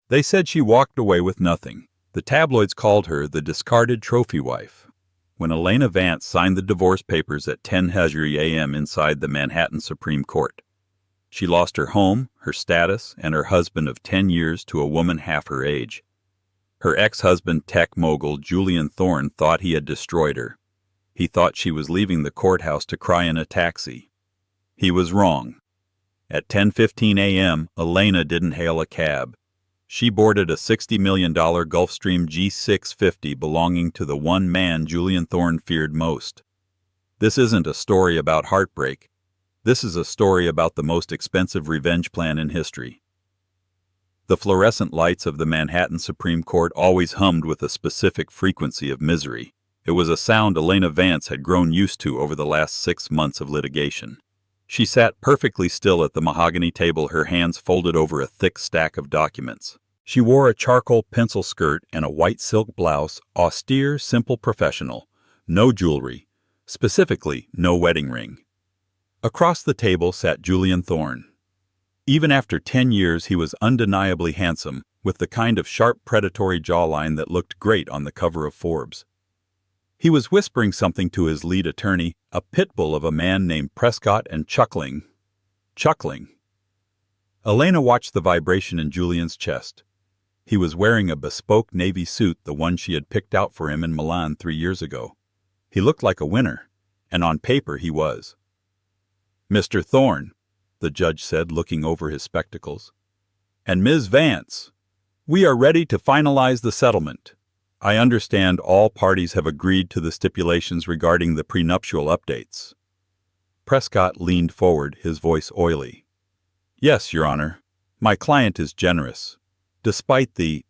They said she walked away with nothing. The tabloids called her the discarded trophy wife. When Elena Vance signed the divorce papers at 10:00 a.m. inside the Manhattan Supreme Court, she lost her home, her status, and her husband of 10 years to a woman half her age. Her ex-husband, tech mogul Julian Thorne, thought he had destroyed her. He thought she was leaving the courthouse to cry in a taxi. He was wrong. At 10:15 a.m., Elena didn't hail a cab. She boarded a $60 million Gulfstream G650 belonging to the one man Julian Thorne feared most. This isn't a story about heartbreak. This is a story about the most expensive revenge plan in history. The fluorescent lights of the Manhattan Supreme Court always hummed with a specific frequency of misery. It was a sound Elena Vance had grown used to over the last 6 months of litigation. She sat perfectly still at the mahogany table, her hands folded over a thick stack of documents. She wore a charcoal pencil skirt and a white silk blouse, austere, simple, professional. No jewelry. Specifically, no wedding ring. Across the table sat Julian Thorne. Even after 10 years, he was undeniably handsome, with the kind of sharp, predatory jawline that looked great on the cover of Forbes. He was whispering something to his lead attorney, a pit bull of a man named Prescott, and chuckling. Elena watched the vibration in Julian's chest. He was wearing a bespoke navy suit, the one she had picked out for him in Milan 3 years ago. He looked like a winner, and on paper he was. "Mr. Thorne," the judge said, looking over his spectacles, "and Ms. Vance, we are ready to finalize the settlement. I understand all parties have agreed to the stipulations regarding the prenuptial updates." Prescott leaned forward, his voice oily. "Yes, Your Honor. My client is generous. Despite the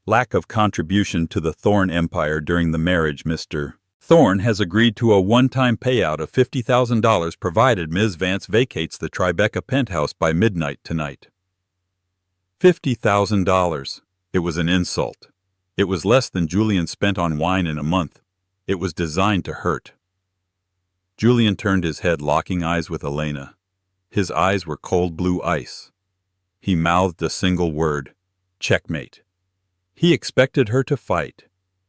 lack of contribution to the Thorne empire during the marriage, Mr. Thorne has agreed to a one-time payout of $50,000 provided Ms. Vance vacates the Tribeca penthouse by midnight tonight." $50,000. It was an insult. It was less than Julian spent on wine in a month. It was designed to hurt. Julian turned his head, locking eyes with Elena. His eyes were cold blue ice. He mouthed a single word: checkmate. He expected her to fight.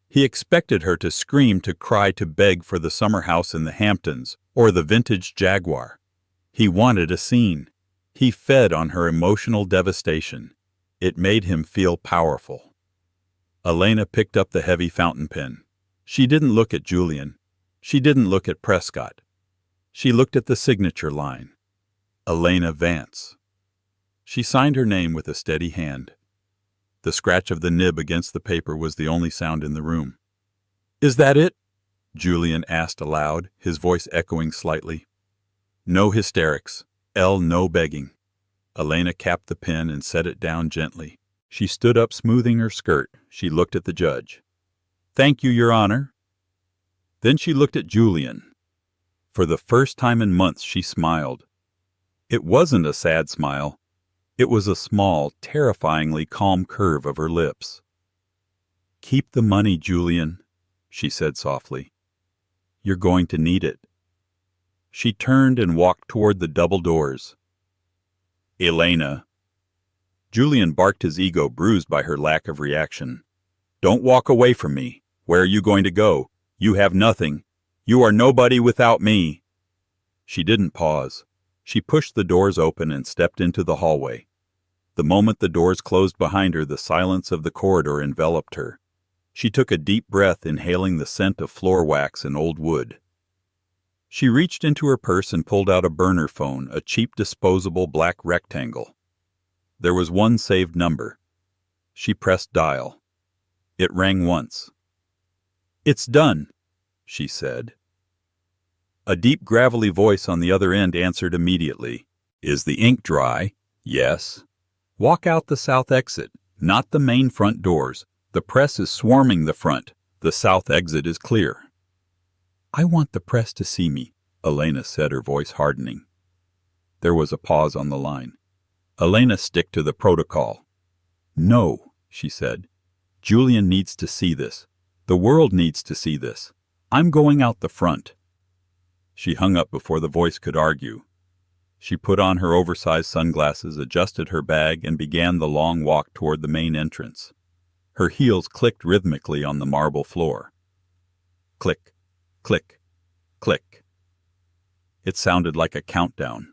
He expected her to scream, to cry, to beg for the summer house in the Hamptons or the vintage Jaguar. He wanted a scene. He fed on her emotional devastation. It made him feel powerful. Elena picked up the heavy fountain pen. She didn't look at Julian. She didn't look at Prescott. She looked at the signature line. Elena Vance. She signed her name with a steady hand. The scratch of the nib against the paper was the only sound in the room. "Is that it?" Julian asked aloud, his voice echoing slightly. "No hysterics. No begging." Elena capped the pen and set it down gently. She stood up, smoothing her skirt. She looked at the judge. "Thank you, Your Honor." Then she looked at Julian. For the first time in months, she smiled. It wasn't a sad smile. It was a small, terrifyingly calm curve of her lips. "Keep the money, Julian," she said softly. "You're going to need it." She turned and walked toward the double doors. "Elena." Julian barked, his ego bruised by her lack of reaction. "Don't walk away from me. Where are you going to go? You have nothing. You are nobody without me." She didn't pause. She pushed the doors open and stepped into the hallway. The moment the doors closed behind her, the silence of the corridor enveloped her. She took a deep breath, inhaling the scent of floor wax and old wood. She reached into her purse and pulled out a burner phone, a cheap disposable black rectangle. There was one saved number. She pressed dial. It rang once. "It's done," she said. A deep, gravelly voice on the other end answered immediately. "Is the ink dry?" "Yes." "Walk out the south exit, not the main front doors. The press is swarming the front. The south exit is clear." "I want the press to see me," Elena said, her voice hardening. There was a pause on the line. Elena stick to the protocol. "No," she said. "Julian needs to see this. The world needs to see this. I'm going out the front." She hung up before the voice could argue. She put on her oversized sunglasses, adjusted her bag, and began the long walk toward the main entrance. Her heels clicked rhythmically on the marble floor. Click, click, click. It sounded like a countdown.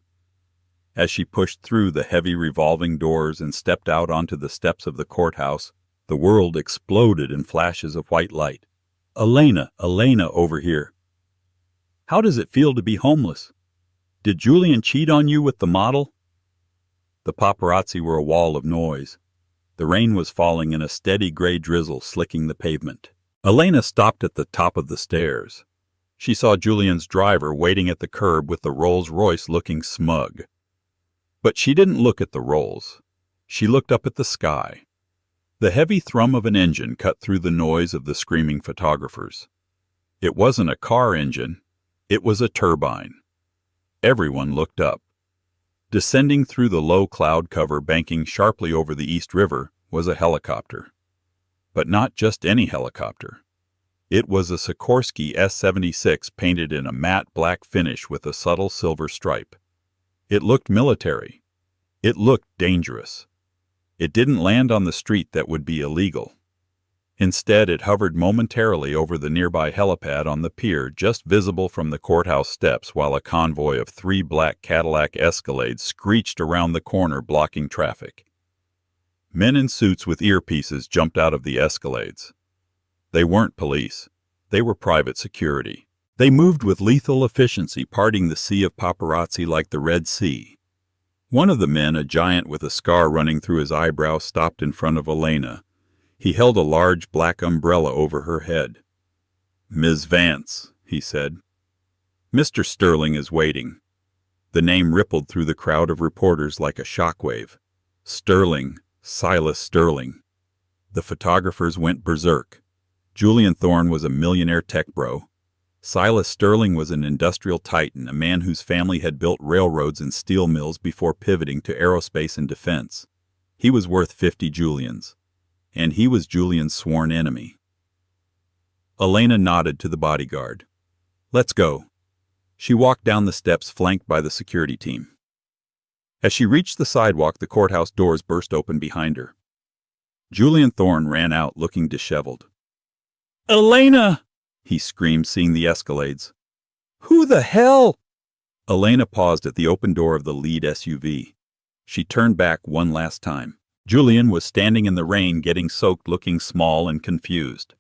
As she pushed through the heavy revolving doors and stepped out onto the steps of the courthouse, the world exploded in flashes of white light. Elena, Elena, over here. How does it feel to be homeless? Did Julian cheat on you with the model? The paparazzi were a wall of noise. The rain was falling in a steady gray drizzle, slicking the pavement. Elena stopped at the top of the stairs. She saw Julian's driver waiting at the curb with the Rolls-Royce looking smug. But she didn't look at the Rolls. She looked up at the sky. The heavy thrum of an engine cut through the noise of the screaming photographers. It wasn't a car engine. It was a turbine. Everyone looked up. Descending through the low cloud cover banking sharply over the East River was a helicopter. But not just any helicopter. It was a Sikorsky S-76 painted in a matte black finish with a subtle silver stripe. It looked military. It looked dangerous. It didn't land on the street that would be illegal. Instead, it hovered momentarily over the nearby helipad on the pier, just visible from the courthouse steps, while a convoy of 3 black Cadillac Escalades screeched around the corner, blocking traffic. Men in suits with earpieces jumped out of the Escalades. They weren't police. They were private security. They moved with lethal efficiency, parting the sea of paparazzi like the Red Sea. One of the men, a giant with a scar running through his eyebrow, stopped in front of Elena. He held a large black umbrella over her head. "Ms. Vance," he said. "Mr. Sterling is waiting." The name rippled through the crowd of reporters like a shockwave. Sterling, Silas Sterling. The photographers went berserk. Julian Thorne was a millionaire tech bro. Silas Sterling was an industrial titan, a man whose family had built railroads and steel mills before pivoting to aerospace and defense. He was worth 50 Julians. And he was Julian's sworn enemy. Elena nodded to the bodyguard. "Let's go." She walked down the steps, flanked by the security team. As she reached the sidewalk, the courthouse doors burst open behind her. Julian Thorne ran out, looking disheveled. "Elena!" he screamed, seeing the Escalades. "Who the hell?" Elena paused at the open door of the lead SUV. She turned back one last time. Julian was standing in the rain, getting soaked, looking small and confused.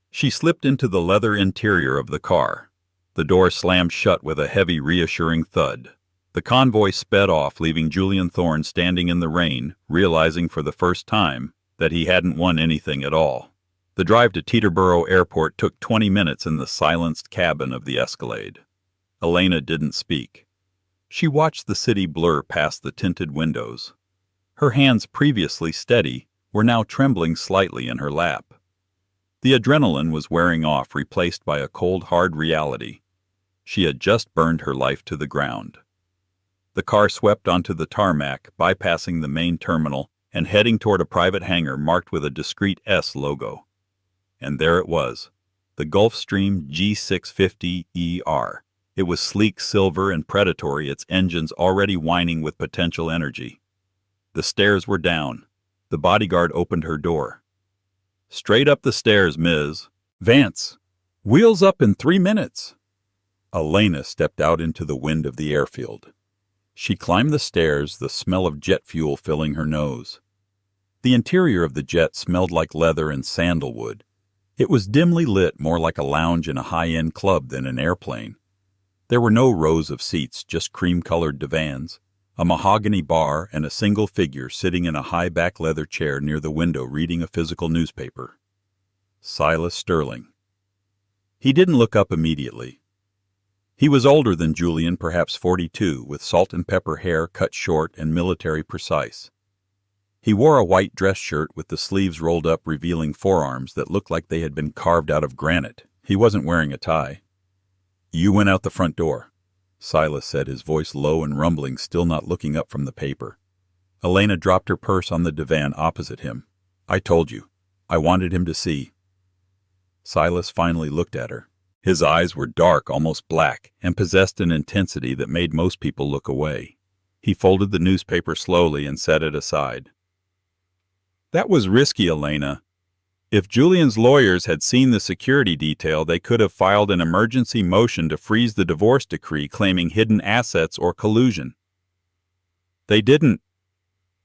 She slipped into the leather interior of the car. The door slammed shut with a heavy, reassuring thud. The convoy sped off, leaving Julian Thorne standing in the rain, realizing for the first time that he hadn't won anything at all. The drive to Teterboro Airport took 20 minutes in the silenced cabin of the Escalade. Elena didn't speak. She watched the city blur past the tinted windows. Her hands, previously steady, were now trembling slightly in her lap. The adrenaline was wearing off, replaced by a cold, hard reality. She had just burned her life to the ground. The car swept onto the tarmac, bypassing the main terminal and heading toward a private hangar marked with a discreet S logo. And there it was, the Gulfstream G650ER. It was sleek, silver, and predatory, its engines already whining with potential energy. The stairs were down. The bodyguard opened her door. "Straight up the stairs, Ms. Vance. Wheels up in 3 minutes." Elena stepped out into the wind of the airfield. She climbed the stairs, the smell of jet fuel filling her nose. The interior of the jet smelled like leather and sandalwood. It was dimly lit, more like a lounge in a high-end club than an airplane. There were no rows of seats, just cream-colored divans, a mahogany bar, and a single figure sitting in a high-back leather chair near the window reading a physical newspaper. Silas Sterling. He didn't look up immediately. He was older than Julian, perhaps 42, with salt and pepper hair cut short and military precise. He wore a white dress shirt with the sleeves rolled up, revealing forearms that looked like they had been carved out of granite. He wasn't wearing a tie. "You went out the front door," Silas said, his voice low and rumbling, still not looking up from the paper. Elena dropped her purse on the divan opposite him. "I told you. I wanted him to see." Silas finally looked at her. His eyes were dark, almost black, and possessed an intensity that made most people look away. He folded the newspaper slowly and set it aside. That was risky, Elena. If Julian's lawyers had seen the security detail, they could have filed an emergency motion to freeze the divorce decree claiming hidden assets or collusion. They didn't,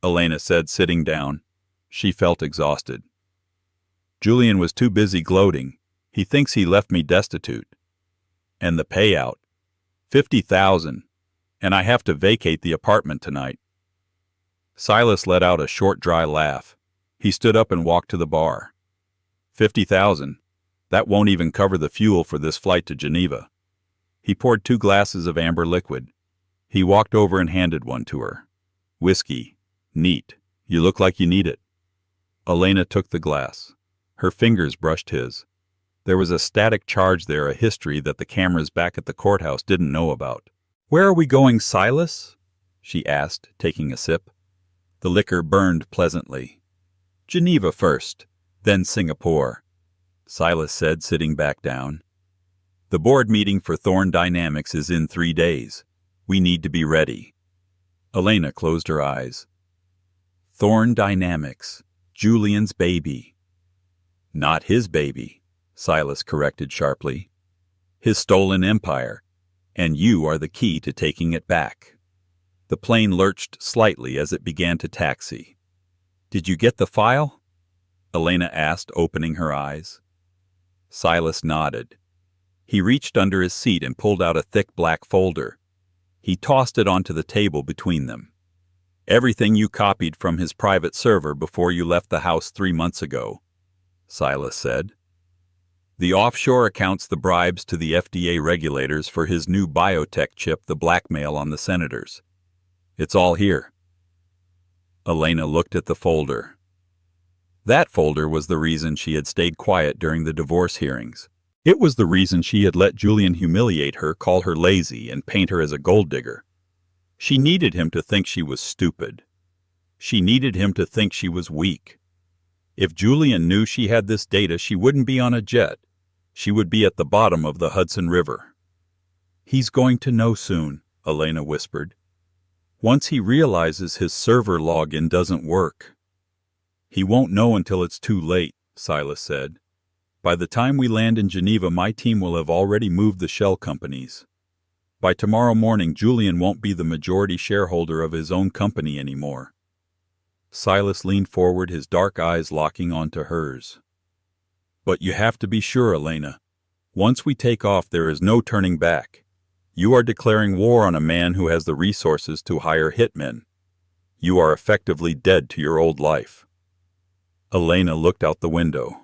Elena said, sitting down. She felt exhausted. Julian was too busy gloating. He thinks he left me destitute. And the payout. $50,000. And I have to vacate the apartment tonight. Silas let out a short, dry laugh. He stood up and walked to the bar. $50,000. That won't even cover the fuel for this flight to Geneva. He poured 2 glasses of amber liquid. He walked over and handed one to her. Whiskey. Neat. You look like you need it. Elena took the glass. Her fingers brushed his. There was a static charge there, a history that the cameras back at the courthouse didn't know about. Where are we going, Silas? She asked, taking a sip. The liquor burned pleasantly. Geneva first, then Singapore, Silas said, sitting back down. The board meeting for Thorne Dynamics is in 3 days. We need to be ready. Elena closed her eyes. Thorne Dynamics, Julian's baby. Not his baby, Silas corrected sharply. His stolen empire, and you are the key to taking it back. The plane lurched slightly as it began to taxi. Did you get the file? Elena asked, opening her eyes. Silas nodded. He reached under his seat and pulled out a thick black folder. He tossed it onto the table between them. Everything you copied from his private server before you left the house 3 months ago, Silas said. The offshore accounts, the bribes to the FDA regulators for his new biotech chip, the blackmail on the senators. It's all here. Elena looked at the folder. That folder was the reason she had stayed quiet during the divorce hearings. It was the reason she had let Julian humiliate her, call her lazy, and paint her as a gold digger. She needed him to think she was stupid. She needed him to think she was weak. If Julian knew she had this data, she wouldn't be on a jet. She would be at the bottom of the Hudson River. He's going to know soon, Elena whispered. Once he realizes his server login doesn't work. He won't know until it's too late, Silas said. By the time we land in Geneva, my team will have already moved the shell companies. By tomorrow morning, Julian won't be the majority shareholder of his own company anymore. Silas leaned forward, his dark eyes locking onto hers. But you have to be sure, Elena. Once we take off, there is no turning back. You are declaring war on a man who has the resources to hire hitmen. You are effectively dead to your old life. Elena looked out the window.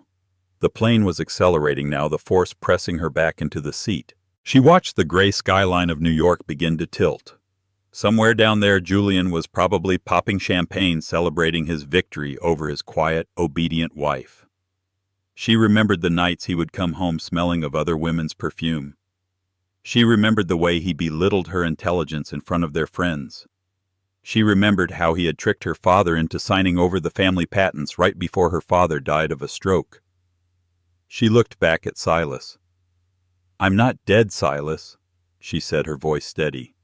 The plane was accelerating now, the force pressing her back into the seat. She watched the gray skyline of New York begin to tilt. Somewhere down there, Julian was probably popping champagne, celebrating his victory over his quiet, obedient wife. She remembered the nights he would come home smelling of other women's perfume. She remembered the way he belittled her intelligence in front of their friends. She remembered how he had tricked her father into signing over the family patents right before her father died of a stroke. She looked back at Silas. I'm not dead, Silas, she said, her voice steady.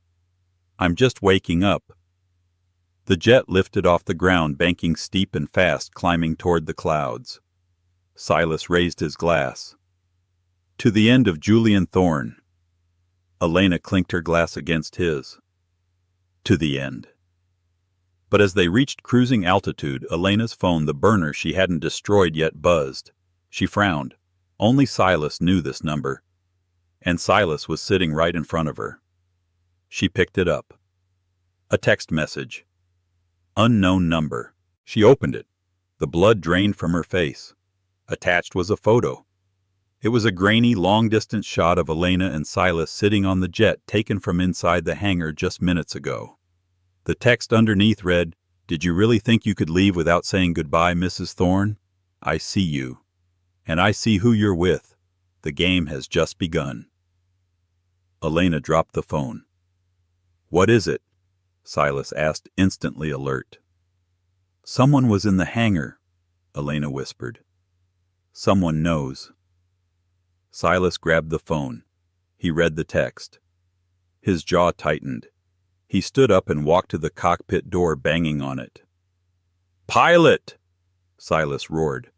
I'm just waking up. The jet lifted off the ground, banking steep and fast, climbing toward the clouds. Silas raised his glass. To the end of Julian Thorne. Elena clinked her glass against his. To the end. But as they reached cruising altitude, Elena's phone, the burner she hadn't destroyed yet, buzzed. She frowned. Only Silas knew this number. And Silas was sitting right in front of her. She picked it up. A text message. Unknown number. She opened it. The blood drained from her face. Attached was a photo. It was a grainy, long-distance shot of Elena and Silas sitting on the jet taken from inside the hangar just minutes ago. The text underneath read, "Did you really think you could leave without saying goodbye, Mrs. Thorne? I see you. And I see who you're with. The game has just begun." Elena dropped the phone. What is it? Silas asked, instantly alert. Someone was in the hangar, Elena whispered. Someone knows. Silas grabbed the phone. He read the text. His jaw tightened. He stood up and walked to the cockpit door, banging on it. "Pilot!" Silas roared.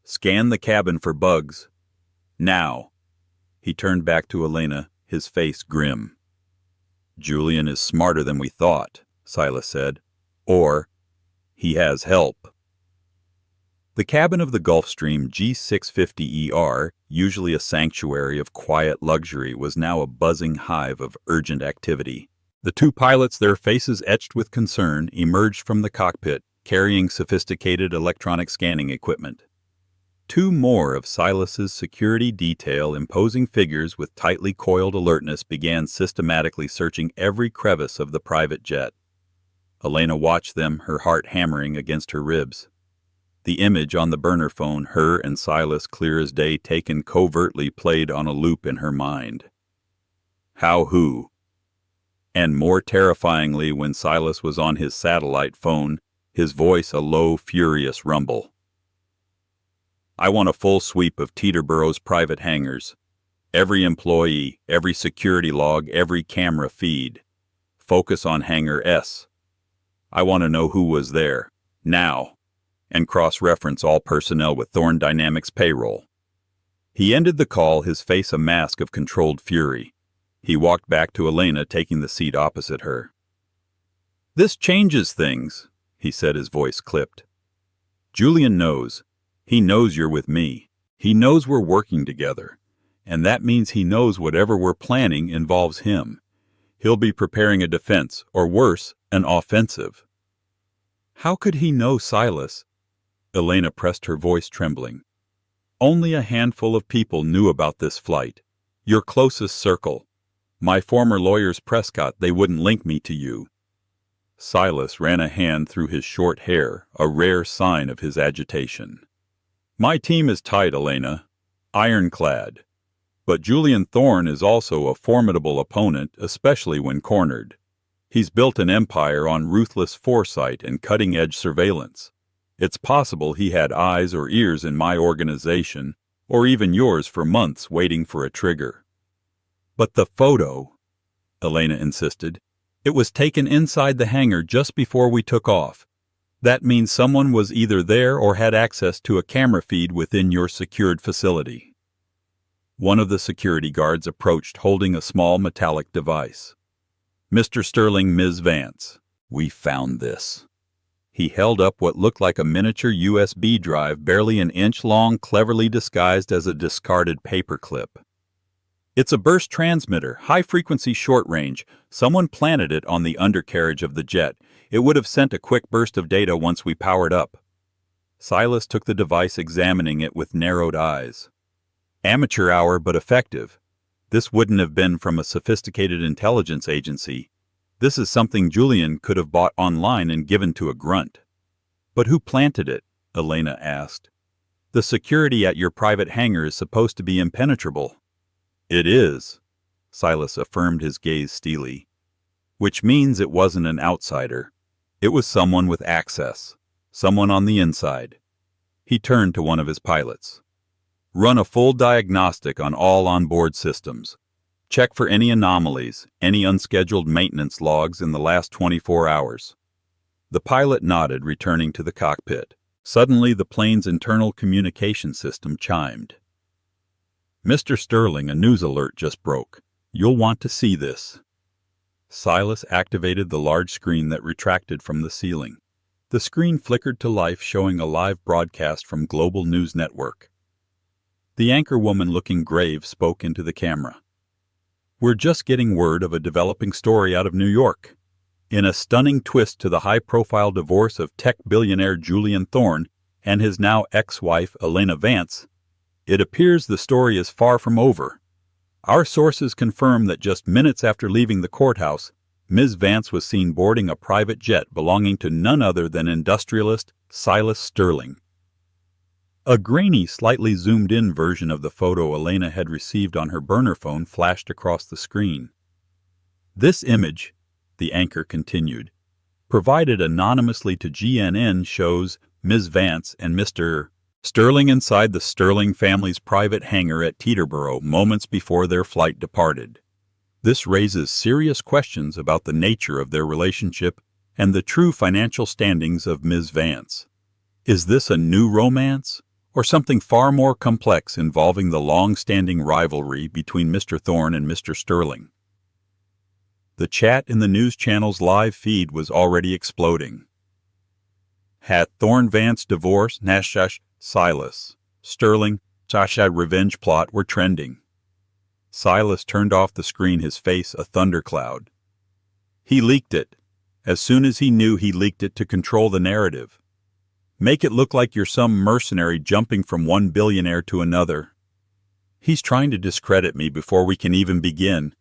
"Scan the cabin for bugs. Now." He turned back to Elena, his face grim. "Julian is smarter than we thought," Silas said. "Or he has help." The cabin of the Gulfstream G650ER, usually a sanctuary of quiet luxury, was now a buzzing hive of urgent activity. The two pilots, their faces etched with concern, emerged from the cockpit, carrying sophisticated electronic scanning equipment. Two more of Silas's security detail, imposing figures with tightly coiled alertness, began systematically searching every crevice of the private jet. Elena watched them, her heart hammering against her ribs. The image on the burner phone, her and Silas clear as day, taken covertly, played on a loop in her mind. Who? And more terrifyingly when Silas was on his satellite phone, his voice a low, furious rumble. "I want a full sweep of Teterborough's private hangars. Every employee, every security log, every camera feed. Focus on Hangar S. I want to know who was there. Now. And cross-reference all personnel with Thorne Dynamics payroll." He ended the call, his face a mask of controlled fury. He walked back to Elena, taking the seat opposite her. "This changes things," he said, his voice clipped. "Julian knows. He knows you're with me. He knows we're working together. And that means he knows whatever we're planning involves him. He'll be preparing a defense, or worse, an offensive." "How could he know, Silas?" Elena pressed, her voice trembling. "Only a handful of people knew about this flight. Your closest circle. My former lawyers, Prescott, they wouldn't link me to you." Silas ran a hand through his short hair, a rare sign of his agitation. "My team is tight, Elena. Ironclad. But Julian Thorne is also a formidable opponent, especially when cornered. He's built an empire on ruthless foresight and cutting-edge surveillance. It's possible he had eyes or ears in my organization, or even yours, for months waiting for a trigger." "But the photo," Elena insisted. "It was taken inside the hangar just before we took off. That means someone was either there or had access to a camera feed within your secured facility." One of the security guards approached, holding a small metallic device. "Mr. Sterling, Ms. Vance, we found this." He held up what looked like a miniature USB drive, barely an inch long, cleverly disguised as a discarded paperclip. "It's a burst transmitter, high-frequency short-range. Someone planted it on the undercarriage of the jet. It would have sent a quick burst of data once we powered up." Silas took the device, examining it with narrowed eyes. "Amateur hour, but effective. This wouldn't have been from a sophisticated intelligence agency. This is something Julian could have bought online and given to a grunt." "But who planted it?" Elena asked. "The security at your private hangar is supposed to be impenetrable." "It is," Silas affirmed, his gaze steely. "Which means it wasn't an outsider. It was someone with access. Someone on the inside." He turned to one of his pilots. "Run a full diagnostic on all onboard systems. Check for any anomalies, any unscheduled maintenance logs in the last 24 hours. The pilot nodded, returning to the cockpit. Suddenly, the plane's internal communication system chimed. "Mr. Sterling, a news alert just broke. You'll want to see this." Silas activated the large screen that retracted from the ceiling. The screen flickered to life, showing a live broadcast from Global News Network. The anchorwoman, looking grave, spoke into the camera. "We're just getting word of a developing story out of New York. In a stunning twist to the high-profile divorce of tech billionaire Julian Thorne and his now ex-wife Elena Vance, it appears the story is far from over. Our sources confirm that just minutes after leaving the courthouse, Ms. Vance was seen boarding a private jet belonging to none other than industrialist Silas Sterling." A grainy, slightly zoomed-in version of the photo Elena had received on her burner phone flashed across the screen. "This image," the anchor continued, "provided anonymously to GNN, shows Ms. Vance and Mr. Sterling inside the Sterling family's private hangar at Teterboro moments before their flight departed. This raises serious questions about the nature of their relationship and the true financial standings of Ms. Vance. Is this a new romance, or something far more complex involving the long-standing rivalry between Mr. Thorne and Mr. Sterling? The chat in the news channel's live feed was already exploding. Had Thorne Vance divorce, Nashash, Silas, Sterling, Sasha revenge plot were trending. Silas turned off the screen, his face a thundercloud. He leaked it. As soon as he knew, he leaked it to control the narrative. Make it look like you're some mercenary jumping from one billionaire to another. He's trying to discredit me before we can even begin.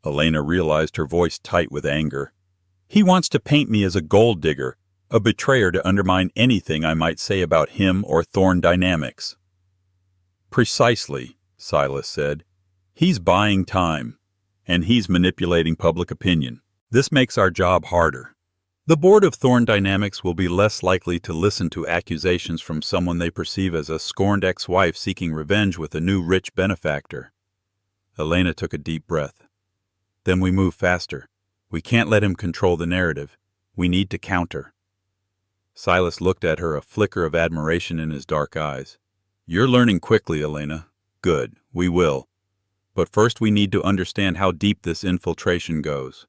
Elena realized, her voice tight with anger. He wants to paint me as a gold digger, a betrayer to undermine anything I might say about him or Thorne Dynamics. Precisely, Silas said. He's buying time, and he's manipulating public opinion. This makes our job harder. The board of Thorne Dynamics will be less likely to listen to accusations from someone they perceive as a scorned ex-wife seeking revenge with a new rich benefactor. Elena took a deep breath. Then we move faster. We can't let him control the narrative. We need to counter. Silas looked at her, a flicker of admiration in his dark eyes. You're learning quickly, Elena. Good, we will. But first we need to understand how deep this infiltration goes.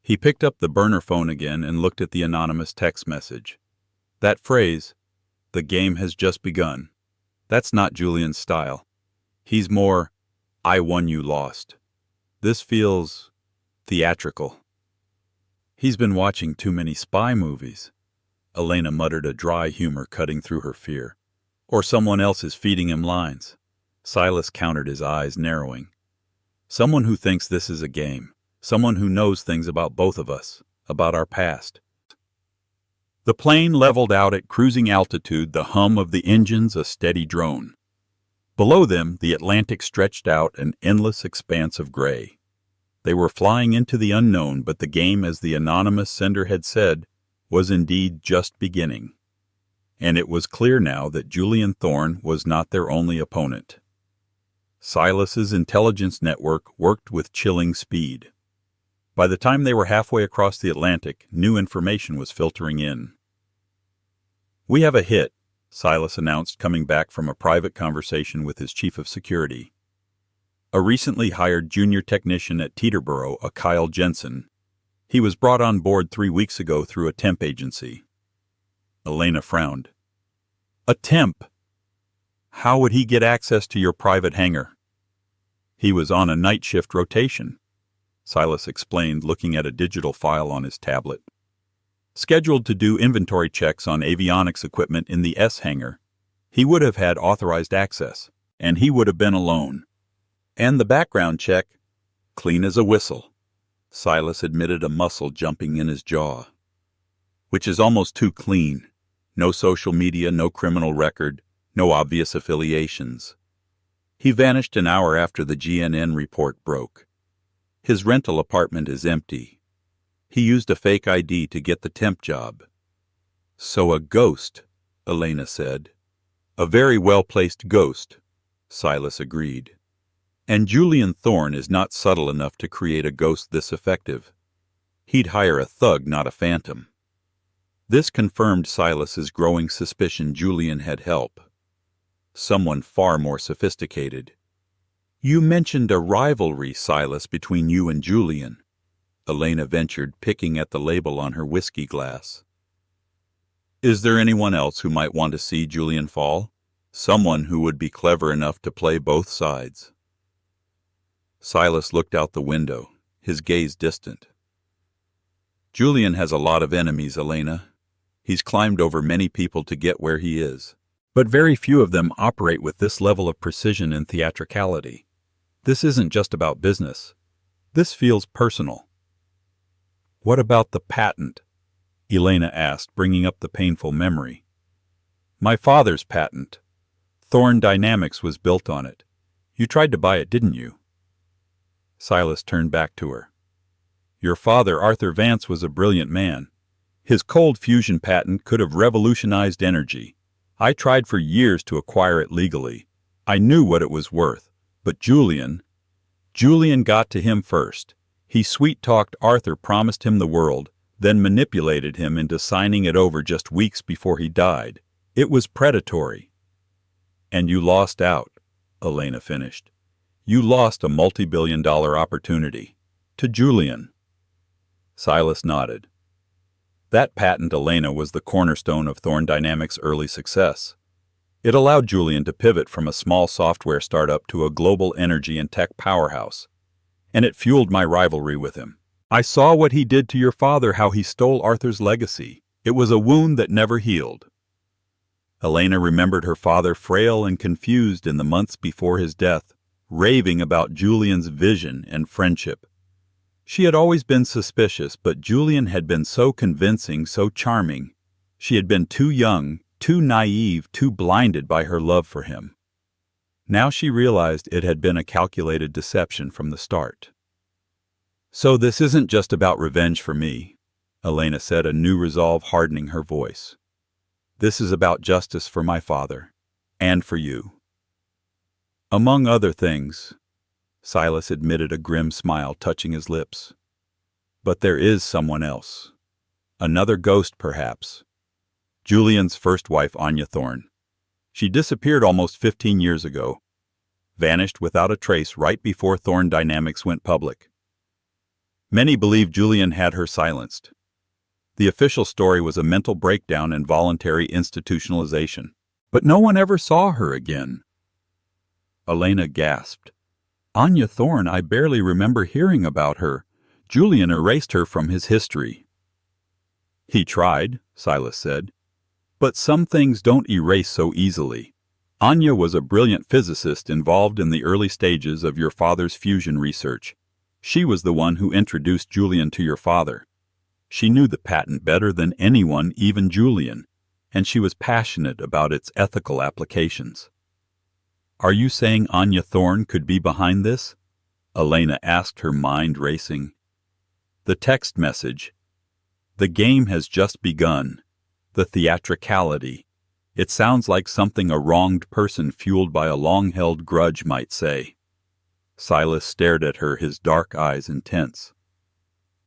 He picked up the burner phone again and looked at the anonymous text message. That phrase, "The game has just begun," that's not Julian's style. He's more, "I won, you lost." This feels theatrical. He's been watching too many spy movies. Elena muttered, a dry humor cutting through her fear. Or someone else is feeding him lines. Silas countered, his eyes narrowing. Someone who thinks this is a game. Someone who knows things about both of us, about our past. The plane leveled out at cruising altitude, the hum of the engines a steady drone. Below them, the Atlantic stretched out, an endless expanse of gray. They were flying into the unknown, but the game, as the anonymous sender had said, was indeed just beginning. And it was clear now that Julian Thorne was not their only opponent. Silas's intelligence network worked with chilling speed. By the time they were halfway across the Atlantic, new information was filtering in. "We have a hit," Silas announced, coming back from a private conversation with his chief of security. A recently hired junior technician at Teterboro, a Kyle Jensen. He was brought on board 3 weeks ago through a temp agency. Elena frowned. "A temp? How would he get access to your private hangar?" "He was on a night shift rotation," Silas explained, looking at a digital file on his tablet. "Scheduled to do inventory checks on avionics equipment in the S hangar. He would have had authorized access, and he would have been alone. And the background check, clean as a whistle." Silas admitted, a muscle jumping in his jaw. "Which is almost too clean. No social media, no criminal record, no obvious affiliations. He vanished an hour after the GNN report broke. His rental apartment is empty. He used a fake ID to get the temp job." "So a ghost," Elena said. "A very well-placed ghost," Silas agreed. "And Julian Thorne is not subtle enough to create a ghost this effective. He'd hire a thug, not a phantom." This confirmed Silas's growing suspicion Julian had help. Someone far more sophisticated. "You mentioned a rivalry, Silas, between you and Julian," Elena ventured, picking at the label on her whiskey glass. "Is there anyone else who might want to see Julian fall? Someone who would be clever enough to play both sides?" Silas looked out the window, his gaze distant. "Julian has a lot of enemies, Elena. He's climbed over many people to get where he is. But very few of them operate with this level of precision and theatricality. This isn't just about business. This feels personal." "What about the patent?" Elena asked, bringing up the painful memory. "My father's patent. Thorne Dynamics was built on it. You tried to buy it, didn't you?" Silas turned back to her. "Your father, Arthur Vance, was a brilliant man. His cold fusion patent could have revolutionized energy. I tried for years to acquire it legally. I knew what it was worth. But Julian Julian got to him first. He sweet-talked Arthur, promised him the world, then manipulated him into signing it over just weeks before he died. It was predatory. And you lost out, Elena finished. You lost a multi-billion-dollar opportunity. To Julian. Silas nodded. That patent, Elena, was the cornerstone of Thorne Dynamics' early success. It allowed Julian to pivot from a small software startup to a global energy and tech powerhouse. And it fueled my rivalry with him. I saw what he did to your father, how he stole Arthur's legacy. It was a wound that never healed. Elena remembered her father, frail and confused in the months before his death, raving about Julian's vision and friendship. She had always been suspicious, but Julian had been so convincing, so charming. She had been too young, too naive, too blinded by her love for him. Now she realized it had been a calculated deception from the start. So this isn't just about revenge for me, Elena said, a new resolve hardening her voice. This is about justice for my father, and for you. Among other things, Silas admitted, a grim smile touching his lips. But there is someone else. Another ghost, perhaps. Julian's first wife, Anya Thorne. She disappeared almost 15 years ago, vanished without a trace right before Thorne Dynamics went public. Many believe Julian had her silenced. The official story was a mental breakdown and voluntary institutionalization. But no one ever saw her again. Elena gasped. Anya Thorne, I barely remember hearing about her. Julian erased her from his history. He tried, Silas said. But some things don't erase so easily. Anya was a brilliant physicist involved in the early stages of your father's fusion research. She was the one who introduced Julian to your father. She knew the patent better than anyone, even Julian, and she was passionate about its ethical applications. Are you saying Anya Thorne could be behind this? Elena asked, her mind racing. The text message. The game has just begun. The theatricality. It sounds like something a wronged person fueled by a long-held grudge might say. Silas stared at her, his dark eyes intense.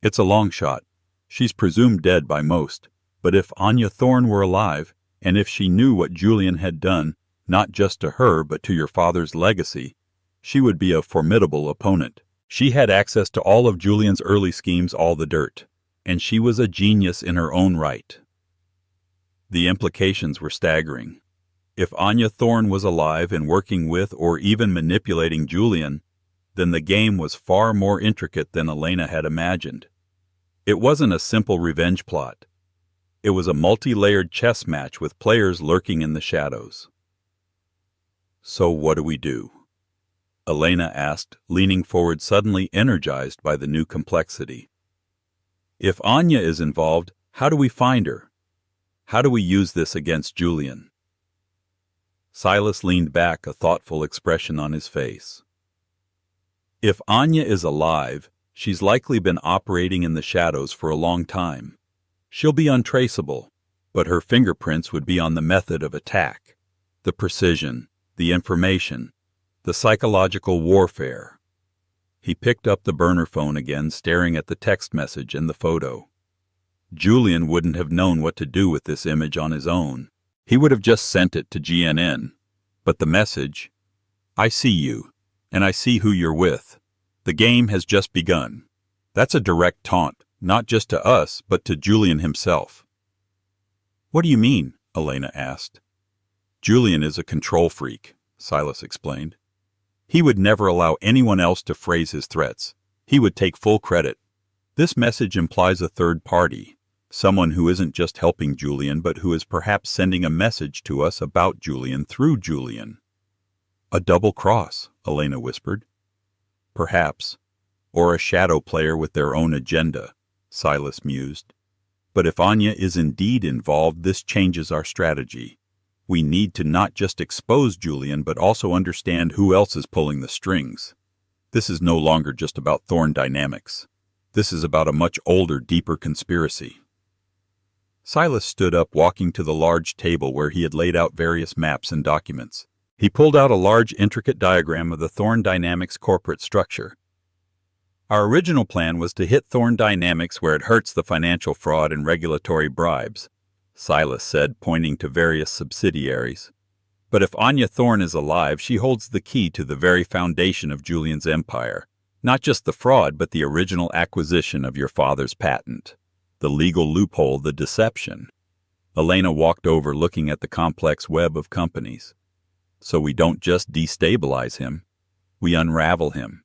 It's a long shot. She's presumed dead by most. But if Anya Thorne were alive, and if she knew what Julian had done, not just to her but to your father's legacy, she would be a formidable opponent. She had access to all of Julian's early schemes, all the dirt, and she was a genius in her own right. The implications were staggering. If Anya Thorne was alive and working with or even manipulating Julian, then the game was far more intricate than Elena had imagined. It wasn't a simple revenge plot. It was a multi-layered chess match with players lurking in the shadows. So what do we do? Elena asked, leaning forward, suddenly energized by the new complexity. If Anya is involved, how do we find her? How do we use this against Julian? Silas leaned back, a thoughtful expression on his face. If Anya is alive, she's likely been operating in the shadows for a long time. She'll be untraceable, but her fingerprints would be on the method of attack, the precision, the information, the psychological warfare. He picked up the burner phone again, staring at the text message and the photo. Julian wouldn't have known what to do with this image on his own. He would have just sent it to GNN. But the message, I see you, and I see who you're with. The game has just begun. That's a direct taunt, not just to us, but to Julian himself. What do you mean? Elena asked. Julian is a control freak, Silas explained. He would never allow anyone else to phrase his threats. He would take full credit. This message implies a third party, someone who isn't just helping Julian, but who is perhaps sending a message to us about Julian through Julian. A double cross, Elena whispered. Perhaps. Or a shadow player with their own agenda, Silas mused. But if Anya is indeed involved, this changes our strategy. We need to not just expose Julian, but also understand who else is pulling the strings. This is no longer just about Thorne Dynamics. This is about a much older, deeper conspiracy. Silas stood up, walking to the large table where he had laid out various maps and documents. He pulled out a large, intricate diagram of the Thorne Dynamics corporate structure, Our original plan was to hit Thorn Dynamics where it hurts the financial fraud and regulatory bribes, Silas said, pointing to various subsidiaries. But if Anya Thorn is alive, she holds the key to the very foundation of Julian's empire. Not just the fraud, but the original acquisition of your father's patent. The legal loophole, the deception. Elena walked over, looking at the complex web of companies. So we don't just destabilize him, we unravel him.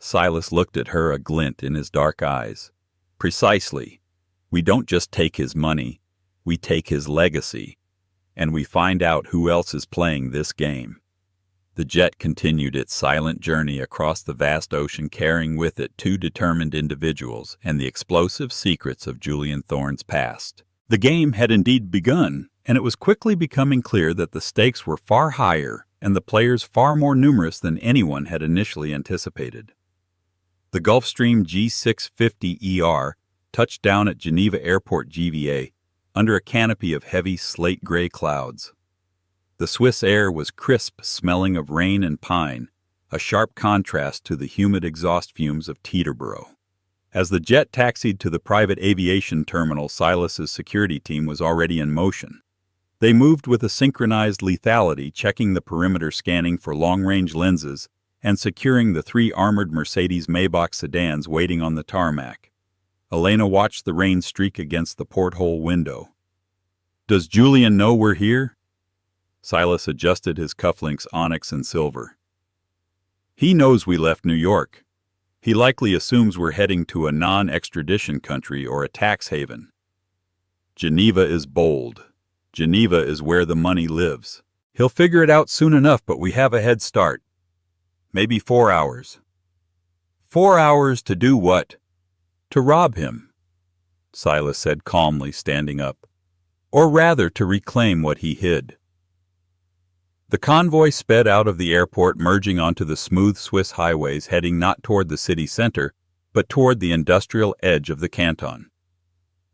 Silas looked at her, a glint in his dark eyes. Precisely. We don't just take his money, we take his legacy. And we find out who else is playing this game. The jet continued its silent journey across the vast ocean, carrying with it two determined individuals and the explosive secrets of Julian Thorn's past. The game had indeed begun, and it was quickly becoming clear that the stakes were far higher and the players far more numerous than anyone had initially anticipated. The Gulfstream G650ER touched down at Geneva Airport, GVA, under a canopy of heavy slate-gray clouds. The Swiss air was crisp, smelling of rain and pine, a sharp contrast to the humid exhaust fumes of Teterboro. As the jet taxied to the private aviation terminal, Silas's security team was already in motion. They moved with a synchronized lethality, checking the perimeter, scanning for long-range lenses, and securing the 3 armored Mercedes-Maybach sedans waiting on the tarmac. Elena watched the rain streak against the porthole window. "Does Julian know we're here?" Silas adjusted his cufflinks, onyx and silver. "He knows we left New York. He likely assumes we're heading to a non-extradition country or a tax haven. Geneva is bold. Geneva is where the money lives. He'll figure it out soon enough, but we have a head start. Maybe 4 hours. 4 hours to do what? To rob him," Silas said calmly, standing up. "Or rather, to reclaim what he hid." The convoy sped out of the airport, merging onto the smooth Swiss highways, heading not toward the city center, but toward the industrial edge of the canton.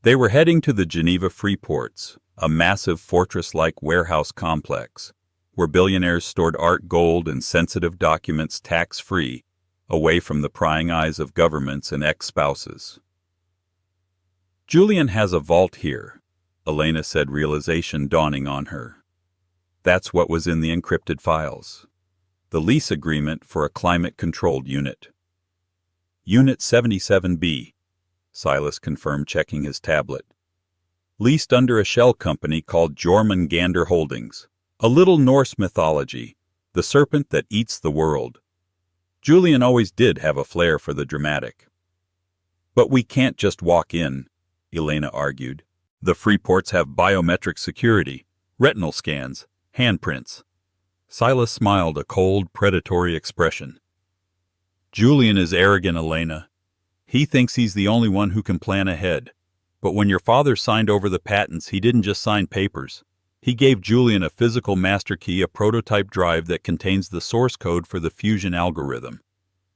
They were heading to the Geneva Freeports, a massive fortress-like warehouse complex, where billionaires stored art, gold, and sensitive documents tax-free, away from the prying eyes of governments and ex-spouses. "Julian has a vault here," Elena said, realization dawning on her. That's what was in the encrypted files. The lease agreement for a climate-controlled unit. Unit 77B, Silas confirmed, checking his tablet. Leased under a shell company called Jormungandr Holdings. A little Norse mythology, the serpent that eats the world. Julian always did have a flair for the dramatic. "But we can't just walk in," Elena argued. "The Freeports have biometric security, retinal scans, handprints." Silas smiled, a cold, predatory expression. "Julian is arrogant, Elena. He thinks he's the only one who can plan ahead. But when your father signed over the patents, he didn't just sign papers. He gave Julian a physical master key, a prototype drive that contains the source code for the fusion algorithm.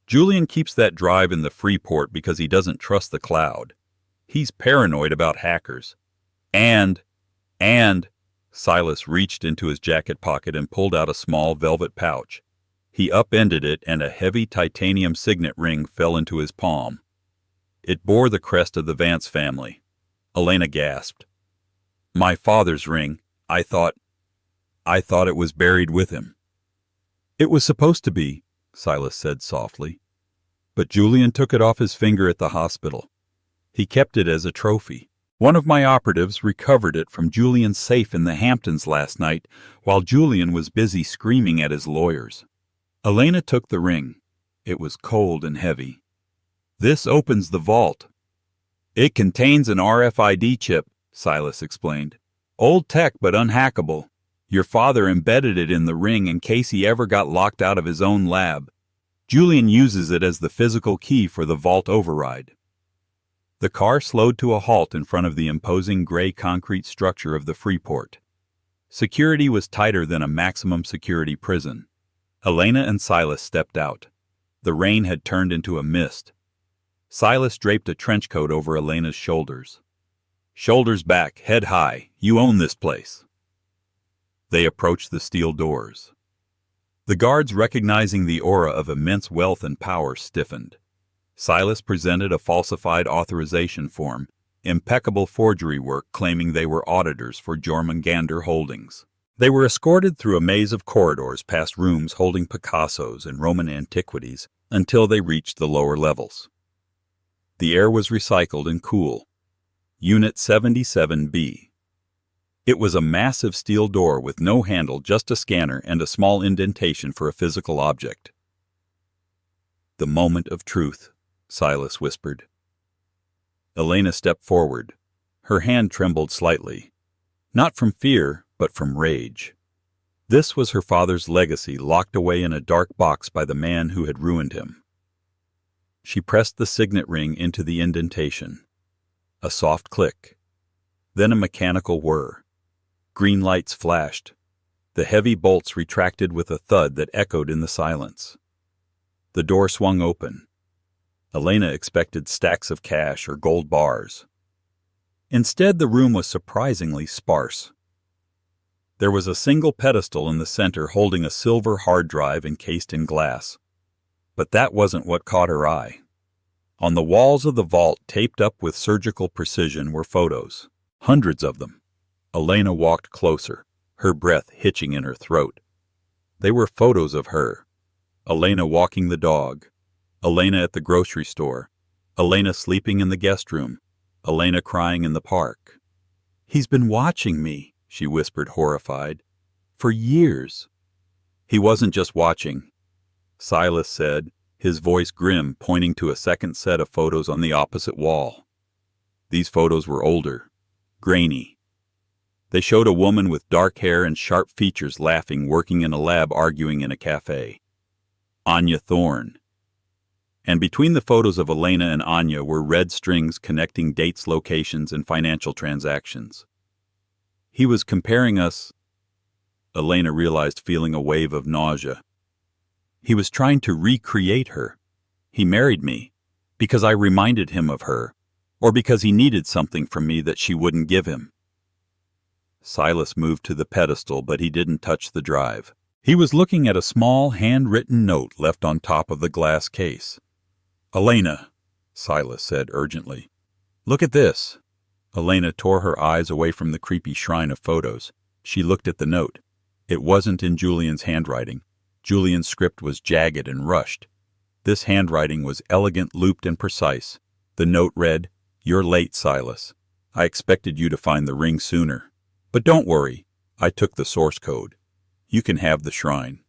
Julian keeps that drive in the Freeport because he doesn't trust the cloud. He's paranoid about hackers. And, Silas reached into his jacket pocket and pulled out a small velvet pouch. He upended it, and a heavy titanium signet ring fell into his palm. It bore the crest of the Vance family. Elena gasped. "My father's ring. I thought it was buried with him." "It was supposed to be," Silas said softly. "But Julian took it off his finger at the hospital. He kept it as a trophy. One of my operatives recovered it from Julian's safe in the Hamptons last night while Julian was busy screaming at his lawyers." Elena took the ring. It was cold and heavy. "This opens the vault." "It contains an RFID chip," Silas explained. "Old tech, but unhackable. Your father embedded it in the ring in case he ever got locked out of his own lab. Julian uses it as the physical key for the vault override." The car slowed to a halt in front of the imposing gray concrete structure of the Freeport. Security was tighter than a maximum security prison. Elena and Silas stepped out. The rain had turned into a mist. Silas draped a trench coat over Elena's shoulders. "Shoulders back, head high. You own this place." They approached the steel doors. The guards, recognizing the aura of immense wealth and power, stiffened. Silas presented a falsified authorization form, impeccable forgery work claiming they were auditors for Jormungandr Holdings. They were escorted through a maze of corridors past rooms holding Picassos and Roman antiquities until they reached the lower levels. The air was recycled and cool. Unit 77B. It was a massive steel door with no handle, just a scanner and a small indentation for a physical object. "The moment of truth," Silas whispered. Elena stepped forward. Her hand trembled slightly, not from fear, but from rage. This was her father's legacy, locked away in a dark box by the man who had ruined him. She pressed the signet ring into the indentation. A soft click. Then a mechanical whir. Green lights flashed. The heavy bolts retracted with a thud that echoed in the silence. The door swung open. Elena expected stacks of cash or gold bars. Instead, the room was surprisingly sparse. There was a single pedestal in the center holding a silver hard drive encased in glass. But that wasn't what caught her eye. On the walls of the vault, taped up with surgical precision, were photos. Hundreds of them. Elena walked closer, her breath hitching in her throat. They were photos of her. Elena walking the dog. Elena at the grocery store. Elena sleeping in the guest room. Elena crying in the park. "He's been watching me," she whispered, horrified. "For years." "He wasn't just watching," Silas said, his voice grim, pointing to a second set of photos on the opposite wall. These photos were older, grainy. They showed a woman with dark hair and sharp features laughing, working in a lab, arguing in a cafe. Anya Thorne. And between the photos of Elena and Anya were red strings connecting dates, locations, and financial transactions. He was comparing us, Elena realized, feeling a wave of nausea. He was trying to recreate her. He married me because I reminded him of her, or because he needed something from me that she wouldn't give him. Silas moved to the pedestal, but he didn't touch the drive. He was looking at a small, handwritten note left on top of the glass case. "Elena," Silas said urgently, "look at this." Elena tore her eyes away from the creepy shrine of photos. She looked at the note. It wasn't in Julian's handwriting. Julian's script was jagged and rushed. This handwriting was elegant, looped, and precise. The note read, "You're late, Silas. I expected you to find the ring sooner. But don't worry, I took the source code. You can have the shrine."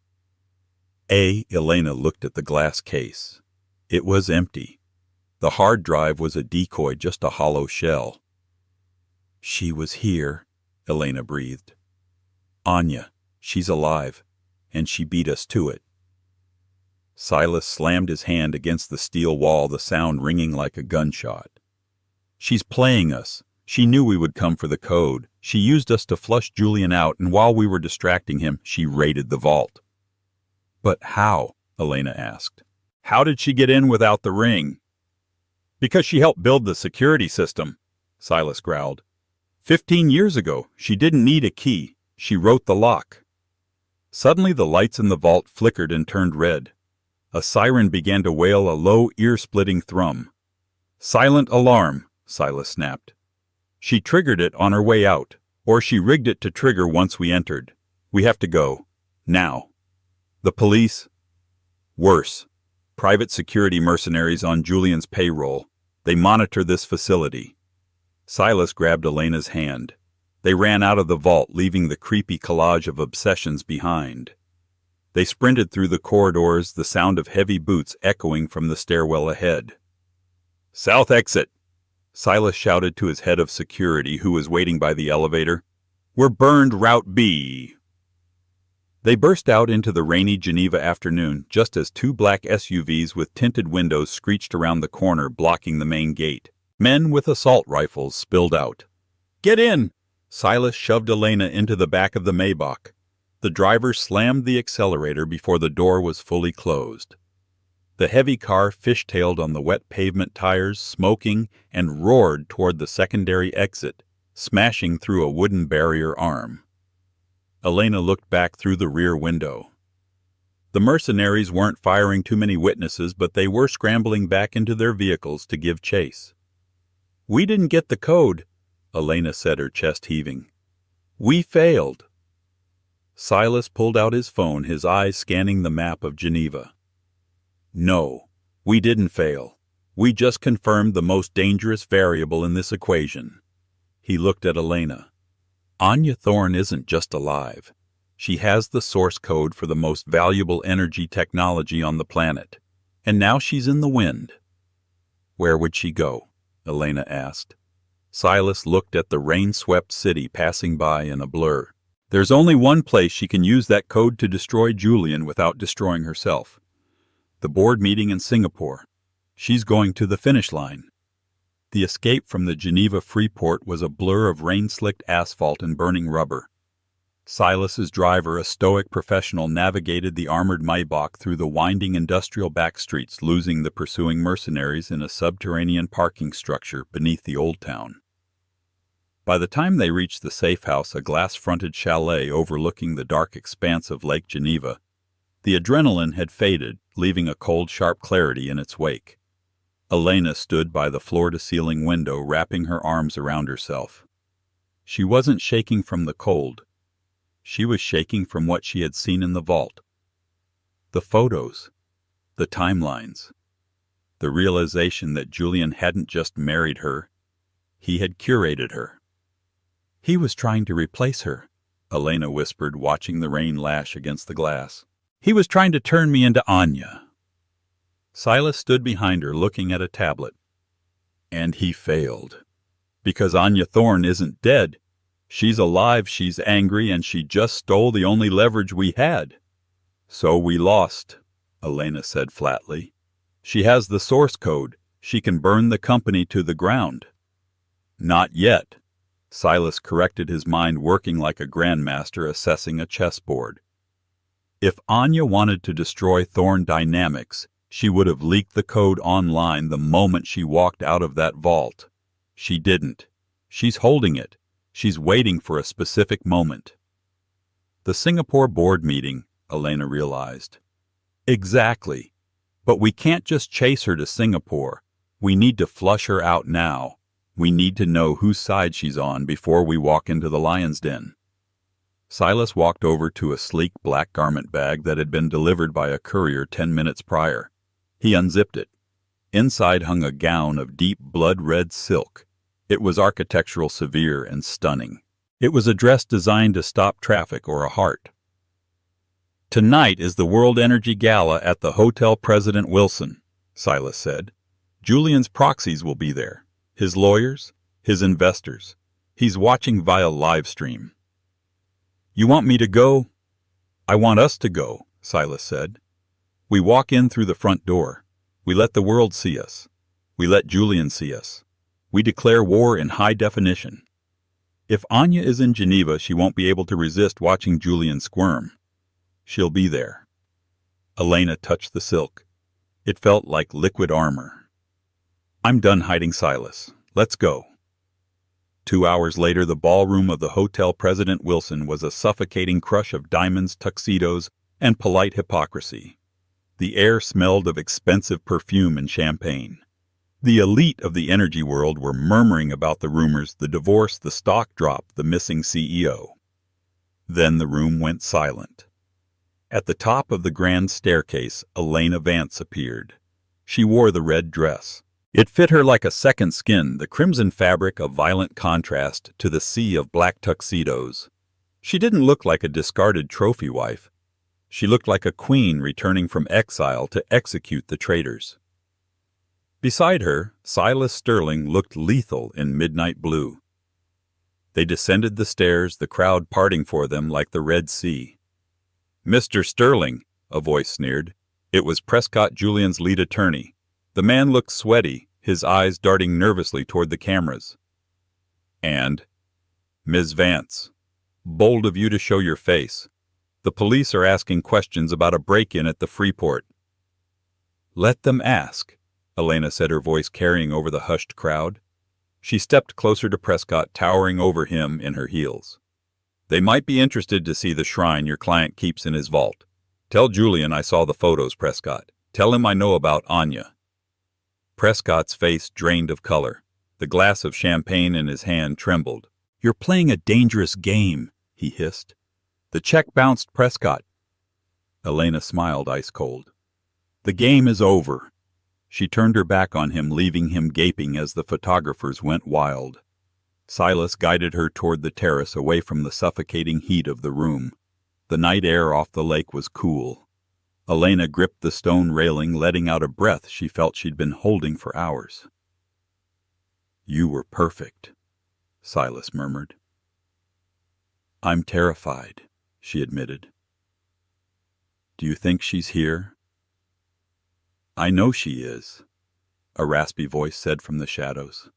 Elena looked at the glass case. It was empty. The hard drive was a decoy, just a hollow shell. "She was here," Elena breathed. "Anya, she's alive, and she beat us to it." Silas slammed his hand against the steel wall, the sound ringing like a gunshot. "She's playing us. She knew we would come for the code. She used us to flush Julian out, and while we were distracting him, she raided the vault." "But how?" Elena asked. "How did she get in without the ring?" "Because she helped build the security system," Silas growled. 15 years ago, she didn't need a key. She wrote the lock." Suddenly the lights in the vault flickered and turned red. A siren began to wail, a low, ear-splitting thrum. "Silent alarm," Silas snapped. "She triggered it on her way out, or she rigged it to trigger once we entered. We have to go. Now." "The police?" "Worse. Private security mercenaries on Julian's payroll. They monitor this facility." Silas grabbed Elena's hand. They ran out of the vault, leaving the creepy collage of obsessions behind. They sprinted through the corridors, the sound of heavy boots echoing from the stairwell ahead. "South exit," Silas shouted to his head of security, who was waiting by the elevator. "We're burned Route B." They burst out into the rainy Geneva afternoon, just as two black SUVs with tinted windows screeched around the corner, blocking the main gate. Men with assault rifles spilled out. "Get in!" Silas shoved Elena into the back of the Maybach. The driver slammed the accelerator before the door was fully closed. The heavy car fishtailed on the wet pavement tires, smoking, and roared toward the secondary exit, smashing through a wooden barrier arm. Elena looked back through the rear window. The mercenaries weren't firing too many witnesses, but they were scrambling back into their vehicles to give chase. "We didn't get the code," Elena said, her chest heaving. "We failed." Silas pulled out his phone, his eyes scanning the map of Geneva. "No, we didn't fail. We just confirmed the most dangerous variable in this equation." He looked at Elena. "Anya Thorne isn't just alive. She has the source code for the most valuable energy technology on the planet, and now she's in the wind." "Where would she go?" Elena asked. Silas looked at the rain-swept city passing by in a blur. "There's only one place she can use that code to destroy Julian without destroying herself. The board meeting in Singapore. She's going to the finish line." The escape from the Geneva Freeport was a blur of rain-slicked asphalt and burning rubber. Silas's driver, a stoic professional, navigated the armored Maybach through the winding industrial backstreets, losing the pursuing mercenaries in a subterranean parking structure beneath the old town. By the time they reached the safe house, a glass-fronted chalet overlooking the dark expanse of Lake Geneva, the adrenaline had faded, leaving a cold, sharp clarity in its wake. Elena stood by the floor-to-ceiling window, wrapping her arms around herself. She wasn't shaking from the cold. She was shaking from what she had seen in the vault. The photos, the timelines, the realization that Julian hadn't just married her, he had curated her. "He was trying to replace her," Elena whispered, watching the rain lash against the glass. "He was trying to turn me into Anya." Silas stood behind her, looking at a tablet. "And he failed. Because Anya Thorne isn't dead. She's alive, she's angry, and she just stole the only leverage we had." "So we lost," Elena said flatly. "She has the source code. She can burn the company to the ground." "Not yet." Silas corrected, his mind working like a grandmaster assessing a chessboard. "If Anya wanted to destroy Thorne Dynamics, she would have leaked the code online the moment she walked out of that vault. She didn't. She's holding it. She's waiting for a specific moment." The Singapore board meeting, Elena realized. "Exactly. But we can't just chase her to Singapore. We need to flush her out now. We need to know whose side she's on before we walk into the lion's den." Silas walked over to a sleek black garment bag that had been delivered by a courier 10 minutes prior. He unzipped it. Inside hung a gown of deep blood-red silk. It was architectural, severe, and stunning. It was a dress designed to stop traffic or a heart. "Tonight is the World Energy Gala at the Hotel President Wilson," Silas said. "Julian's proxies will be there. His lawyers, his investors. He's watching via live stream." "You want me to go?" "I want us to go," Silas said. "We walk in through the front door. We let the world see us. We let Julian see us. We declare war in high definition. If Anya is in Geneva, she won't be able to resist watching Julian squirm. She'll be there." Elena touched the silk. It felt like liquid armor. "I'm done hiding, Silas. Let's go." 2 hours later, the ballroom of the Hotel President Wilson was a suffocating crush of diamonds, tuxedos, and polite hypocrisy. The air smelled of expensive perfume and champagne. The elite of the energy world were murmuring about the rumors, the divorce, the stock drop, the missing CEO. Then the room went silent. At the top of the grand staircase, Elena Vance appeared. She wore the red dress. It fit her like a second skin, the crimson fabric a violent contrast to the sea of black tuxedos. She didn't look like a discarded trophy wife. She looked like a queen returning from exile to execute the traitors. Beside her, Silas Sterling looked lethal in midnight blue. They descended the stairs, the crowd parting for them like the Red Sea. "Mr. Sterling," a voice sneered. It was Prescott Julian's lead attorney. The man looked sweaty, his eyes darting nervously toward the cameras. "And, Ms. Vance, bold of you to show your face. The police are asking questions about a break-in at the Freeport." "Let them ask," Elena said, her voice carrying over the hushed crowd. She stepped closer to Prescott, towering over him in her heels. "They might be interested to see the shrine your client keeps in his vault. Tell Julian I saw the photos, Prescott. Tell him I know about Anya. Prescott's face drained of color. The glass of champagne in his hand trembled. You're playing a dangerous game, he hissed. The check bounced, Prescott. Elena smiled ice cold. The game is over. She turned her back on him, leaving him gaping as the photographers went wild. Silas guided her toward the terrace, away from the suffocating heat of the room. The night air off the lake was cool. Elena gripped the stone railing, letting out a breath she felt she'd been holding for hours. You were perfect, Silas murmured. I'm terrified, she admitted. Do you think she's here? I know she is, a raspy voice said from the shadows.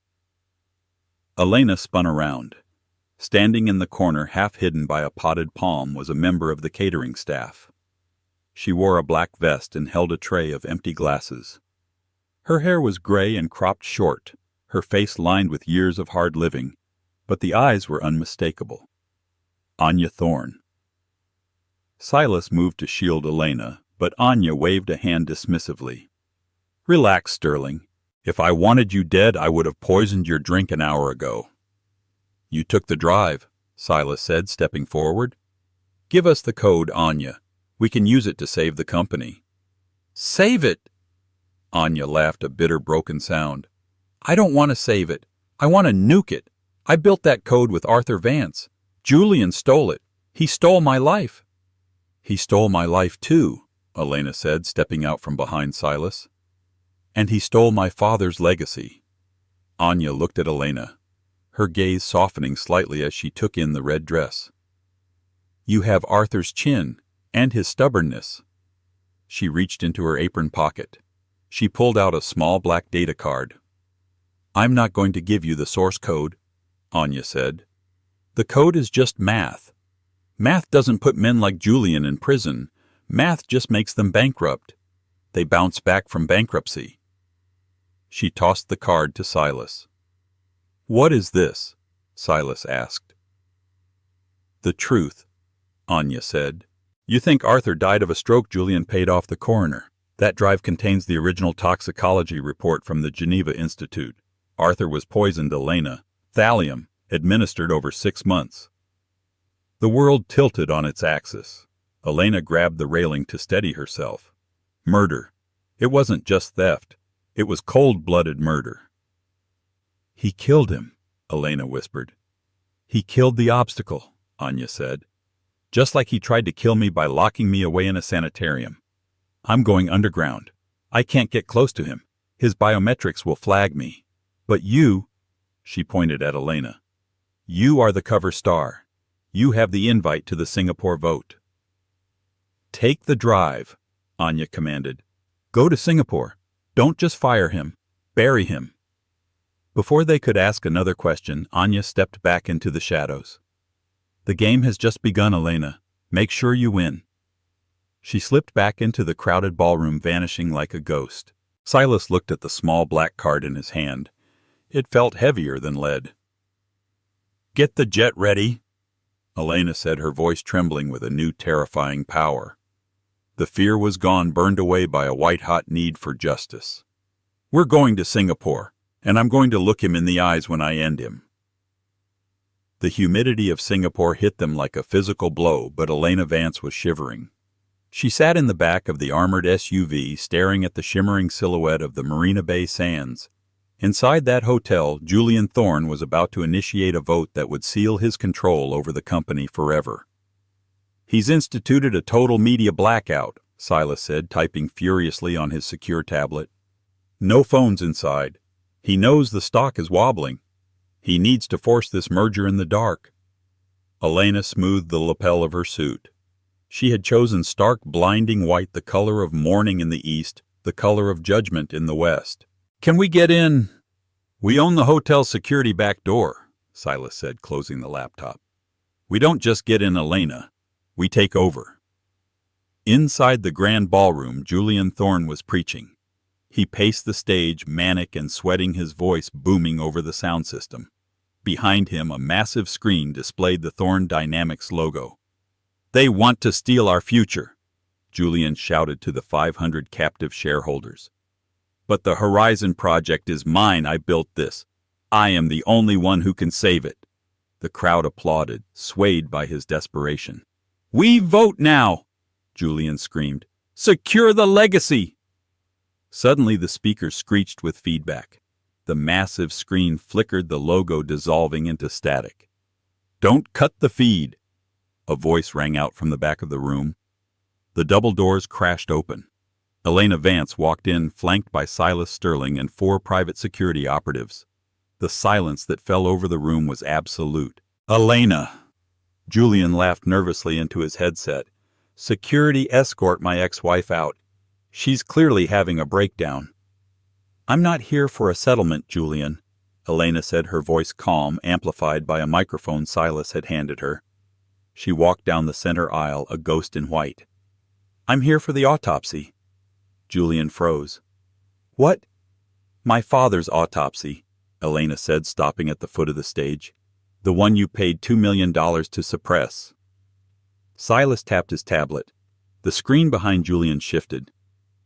Elena spun around. Standing in the corner, half hidden by a potted palm, was a member of the catering staff. She wore a black vest and held a tray of empty glasses. Her hair was gray and cropped short, her face lined with years of hard living, but the eyes were unmistakable. Anya Thorne. Silas moved to shield Elena, but Anya waved a hand dismissively. Relax, Sterling. If I wanted you dead, I would have poisoned your drink an hour ago. You took the drive, Silas said, stepping forward. Give us the code, Anya. We can use it to save the company. Save it? Anya laughed, a bitter, broken sound. I don't want to save it. I want to nuke it. I built that code with Arthur Vance. Julian stole it. He stole my life. He stole my life too, Elena said, stepping out from behind Silas. And he stole my father's legacy. Anya looked at Elena, her gaze softening slightly as she took in the red dress. You have Arthur's chin and his stubbornness. She reached into her apron pocket. She pulled out a small black data card. I'm not going to give you the source code, Anya said. The code is just math. Math doesn't put men like Julian in prison. Math just makes them bankrupt. They bounce back from bankruptcy. She tossed the card to Silas. What is this? Silas asked. The truth, Anya said. You think Arthur died of a stroke? Julian paid off the coroner. That drive contains the original toxicology report from the Geneva Institute. Arthur was poisoned, Elena. Thallium, administered over 6 months. The world tilted on its axis. Elena grabbed the railing to steady herself. Murder. It wasn't just theft. It was cold-blooded murder. He killed him, Elena whispered. He killed the obstacle, Anya said. Just like he tried to kill me by locking me away in a sanitarium. I'm going underground. I can't get close to him. His biometrics will flag me. But you, she pointed at Elena, you are the cover star. You have the invite to the Singapore vote. Take the drive, Anya commanded. Go to Singapore. Don't just fire him. Bury him. Before they could ask another question, Anya stepped back into the shadows. The game has just begun, Elena. Make sure you win. She slipped back into the crowded ballroom, vanishing like a ghost. Silas looked at the small black card in his hand. It felt heavier than lead. Get the jet ready, Elena said, her voice trembling with a new terrifying power. The fear was gone, burned away by a white-hot need for justice. We're going to Singapore, and I'm going to look him in the eyes when I end him. The humidity of Singapore hit them like a physical blow, but Elena Vance was shivering. She sat in the back of the armored SUV, staring at the shimmering silhouette of the Marina Bay Sands. Inside that hotel, Julian Thorne was about to initiate a vote that would seal his control over the company forever. He's instituted a total media blackout, Silas said, typing furiously on his secure tablet. No phones inside. He knows the stock is wobbling. He needs to force this merger in the dark. Elena smoothed the lapel of her suit. She had chosen stark, blinding white, the color of mourning in the east, the color of judgment in the west. Can we get in? We own the hotel's security back door, Silas said, closing the laptop. We don't just get in, Elena. We take over. Inside the grand ballroom, Julian Thorne was preaching. He paced the stage, manic and sweating, his voice booming over the sound system. Behind him, a massive screen displayed the Thorne Dynamics logo. They want to steal our future. Julian shouted to the 500 captive shareholders. "But the Horizon project is mine. I built this. I am the only one who can save it." The crowd applauded, swayed by his desperation. "We vote now!" Julian screamed. "Secure the legacy!" Suddenly the speaker screeched with feedback. The massive screen flickered, the logo dissolving into static. "Don't cut the feed!" A voice rang out from the back of the room. The double doors crashed open. Elena Vance walked in, flanked by Silas Sterling and 4 private security operatives. The silence that fell over the room was absolute. "Elena!" Julian laughed nervously into his headset. "Security, escort my ex-wife out. She's clearly having a breakdown." "I'm not here for a settlement, Julian," Elena said, her voice calm, amplified by a microphone Silas had handed her. She walked down the center aisle, a ghost in white. "I'm here for the autopsy." Julian froze. "What?" "My father's autopsy," Elena said, stopping at the foot of the stage. "The one you paid $2 million to suppress." Silas tapped his tablet. The screen behind Julian shifted.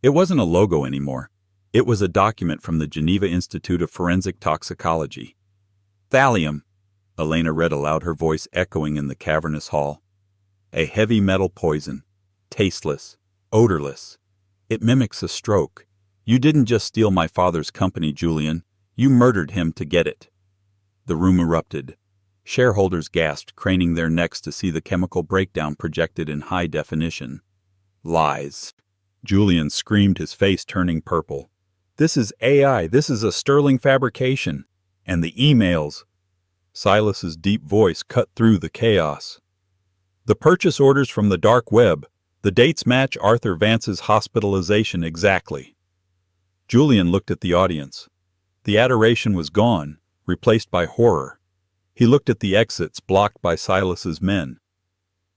It wasn't a logo anymore. It was a document from the Geneva Institute of Forensic Toxicology. "Thallium," Elena read aloud, her voice echoing in the cavernous hall. "A heavy metal poison. Tasteless. Odorless. It mimics a stroke. You didn't just steal my father's company, Julian. You murdered him to get it." The room erupted. Shareholders gasped, craning their necks to see the chemical breakdown projected in high definition. "Lies." Julian screamed, his face turning purple. "This is AI. This is a sterling fabrication. And the emails." Silas's deep voice cut through the chaos. "The purchase orders from the dark web. The dates match Arthur Vance's hospitalization exactly." Julian looked at the audience. The adoration was gone, replaced by horror. He looked at the exits blocked by Silas's men.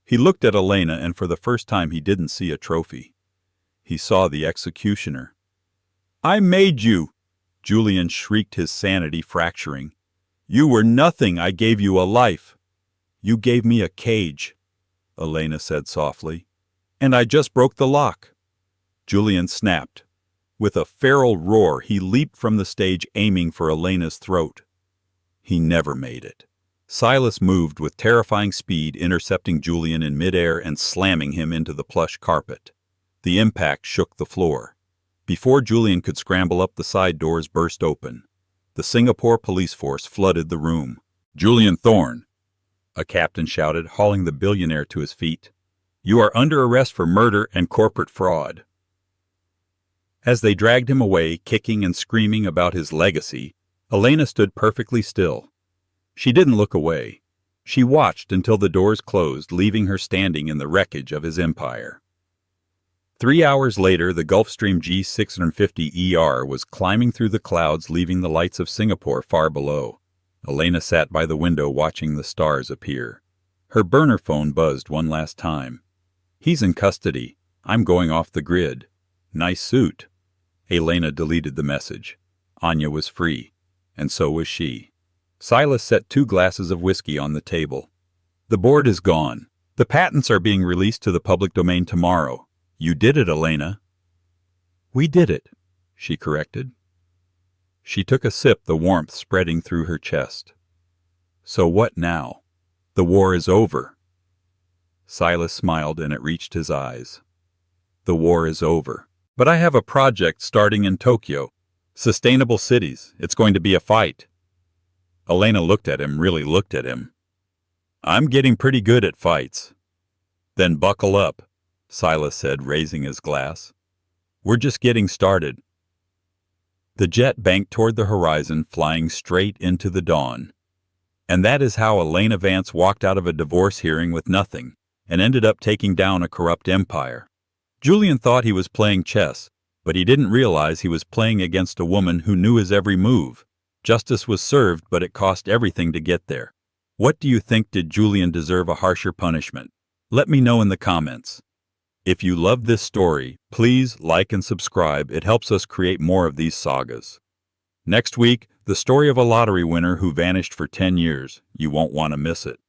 He looked at Elena, and for the first time he didn't see a trophy. He saw the executioner. "I made you!" Julian shrieked, his sanity fracturing. "You were nothing. I gave you a life." "You gave me a cage," Elena said softly. "And I just broke the lock." Julian snapped. With a feral roar, he leaped from the stage, aiming for Elena's throat. He never made it. Silas moved with terrifying speed, intercepting Julian in midair and slamming him into the plush carpet. The impact shook the floor. Before Julian could scramble up, the side doors burst open. The Singapore police force flooded the room. "Julian Thorne," a captain shouted, hauling the billionaire to his feet. "You are under arrest for murder and corporate fraud." As they dragged him away, kicking and screaming about his legacy, Elena stood perfectly still. She didn't look away. She watched until the doors closed, leaving her standing in the wreckage of his empire. 3 hours later, the Gulfstream G650ER was climbing through the clouds, leaving the lights of Singapore far below. Elena sat by the window watching the stars appear. Her burner phone buzzed one last time. "He's in custody. I'm going off the grid. Nice suit." Elena deleted the message. Anya was free, and so was she. Silas set 2 glasses of whiskey on the table. "The board is gone. The patents are being released to the public domain tomorrow. You did it, Elena." "We did it," she corrected. She took a sip, the warmth spreading through her chest. "So what now? The war is over." Silas smiled, and it reached his eyes. "The war is over. But I have a project starting in Tokyo. Sustainable cities. It's going to be a fight." Elena looked at him, really looked at him. "I'm getting pretty good at fights." "Then buckle up," Silas said, raising his glass. "We're just getting started." The jet banked toward the horizon, flying straight into the dawn. And that is how Elena Vance walked out of a divorce hearing with nothing, and ended up taking down a corrupt empire. Julian thought he was playing chess, but he didn't realize he was playing against a woman who knew his every move. Justice was served, but it cost everything to get there. What do you think? Did Julian deserve a harsher punishment? Let me know in the comments. If you loved this story, please like and subscribe. It helps us create more of these sagas. Next week, the story of a lottery winner who vanished for 10 years. You won't want to miss it.